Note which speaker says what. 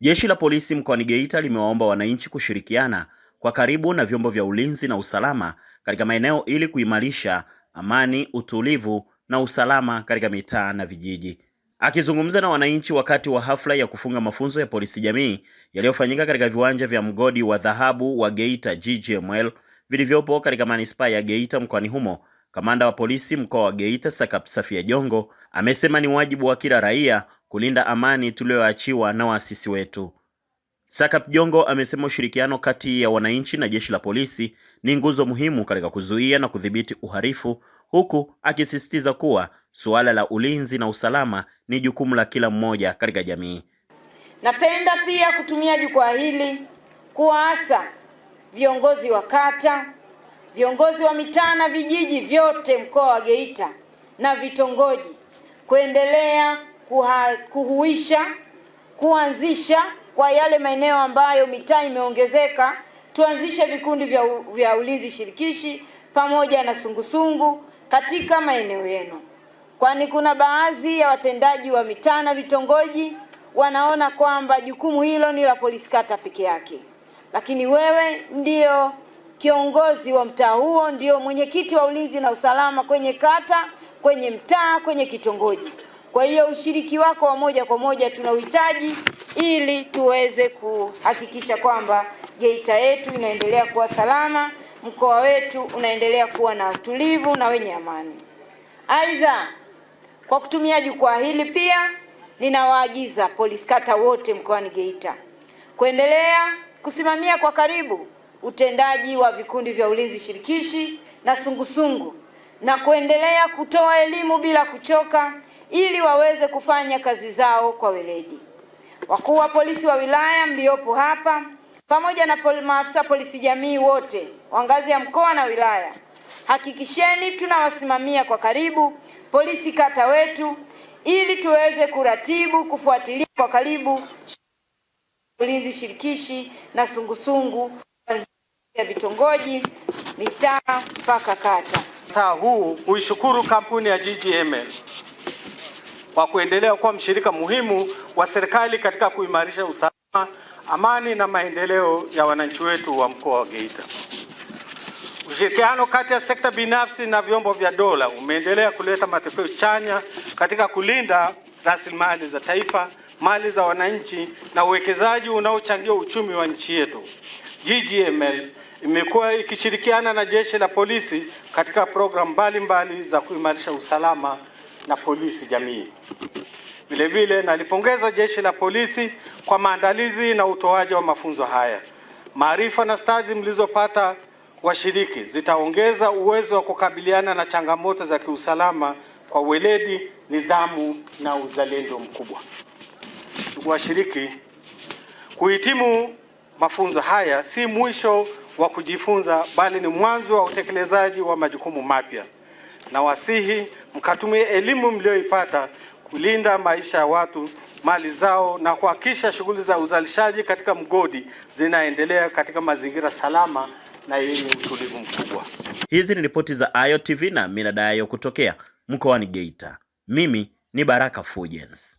Speaker 1: Jeshi la polisi mkoani Geita limewaomba wananchi kushirikiana kwa karibu na vyombo vya ulinzi na usalama katika maeneo ili kuimarisha amani, utulivu na usalama katika mitaa na vijiji. Akizungumza na wananchi wakati wa hafla ya kufunga mafunzo ya polisi jamii yaliyofanyika katika viwanja vya mgodi wa dhahabu wa Geita GGML vilivyopo katika manispaa ya Geita mkoani humo, kamanda wa polisi mkoa wa Geita Sakap Safia Jongo amesema ni wajibu wa kila raia kulinda amani tuliyoachiwa na waasisi wetu. Sakap Jongo amesema ushirikiano kati ya wananchi na jeshi la polisi ni nguzo muhimu katika kuzuia na kudhibiti uhalifu, huku akisisitiza kuwa suala la ulinzi na usalama ni jukumu la kila mmoja katika jamii.
Speaker 2: Napenda pia kutumia jukwaa hili kuwaasa viongozi wa kata, viongozi wa mitaa na vijiji vyote mkoa wa Geita na vitongoji kuendelea kuhuisha, kuanzisha kwa yale maeneo ambayo mitaa imeongezeka, tuanzishe vikundi vya ulinzi shirikishi pamoja na sungusungu katika maeneo yenu. Kwani kuna baadhi ya watendaji wa mitaa na vitongoji wanaona kwamba jukumu hilo ni la polisi kata peke yake. Lakini wewe ndio kiongozi wa mtaa huo, ndio mwenyekiti wa ulinzi na usalama kwenye kata, kwenye mtaa, kwenye kitongoji. Kwa hiyo ushiriki wako wa moja kwa moja tunauhitaji ili tuweze kuhakikisha kwamba Geita yetu inaendelea kuwa salama, mkoa wetu unaendelea kuwa na utulivu na wenye amani. Aidha, kwa kutumia jukwaa hili pia ninawaagiza polisi kata wote mkoani Geita kuendelea kusimamia kwa karibu utendaji wa vikundi vya ulinzi shirikishi na sungusungu na kuendelea kutoa elimu bila kuchoka ili waweze kufanya kazi zao kwa weledi. Wakuu wa polisi wa wilaya mliopo hapa pamoja na maafisa polisi jamii wote wa ngazi ya mkoa na wilaya, hakikisheni tunawasimamia kwa karibu polisi kata wetu ili tuweze kuratibu, kufuatilia kwa karibu ulinzi shirikishi na sungusungu ya vitongoji, mitaa mpaka kata.
Speaker 3: Saa huu huishukuru kampuni ya GGML kwa kuendelea kuwa mshirika muhimu wa serikali katika kuimarisha usalama, amani na maendeleo ya wananchi wetu wa mkoa wa Geita. Ushirikiano kati ya sekta binafsi na vyombo vya dola umeendelea kuleta matokeo chanya katika kulinda rasilimali za taifa, mali za wananchi na uwekezaji unaochangia uchumi wa nchi yetu. GGML imekuwa ikishirikiana na jeshi la polisi katika programu mbalimbali za kuimarisha usalama na polisi jamii. Vile nalipongeza jeshi la polisi kwa maandalizi na utoaji wa mafunzo haya. Maarifa na stadi mlizopata washiriki zitaongeza uwezo wa kukabiliana na changamoto za kiusalama kwa weledi, nidhamu na uzalendo mkubwa. Ndugu washiriki, kuhitimu mafunzo haya si mwisho wa kujifunza bali ni mwanzo wa utekelezaji wa majukumu mapya. Na wasihi mkatumie elimu mlioipata kulinda maisha ya watu, mali zao na kuhakikisha shughuli za uzalishaji katika mgodi zinaendelea katika mazingira salama na yenye utulivu mkubwa.
Speaker 1: Hizi ni ripoti za Ayo TV na Minadayo kutokea mkoani Geita. Mimi ni Baraka Fujens.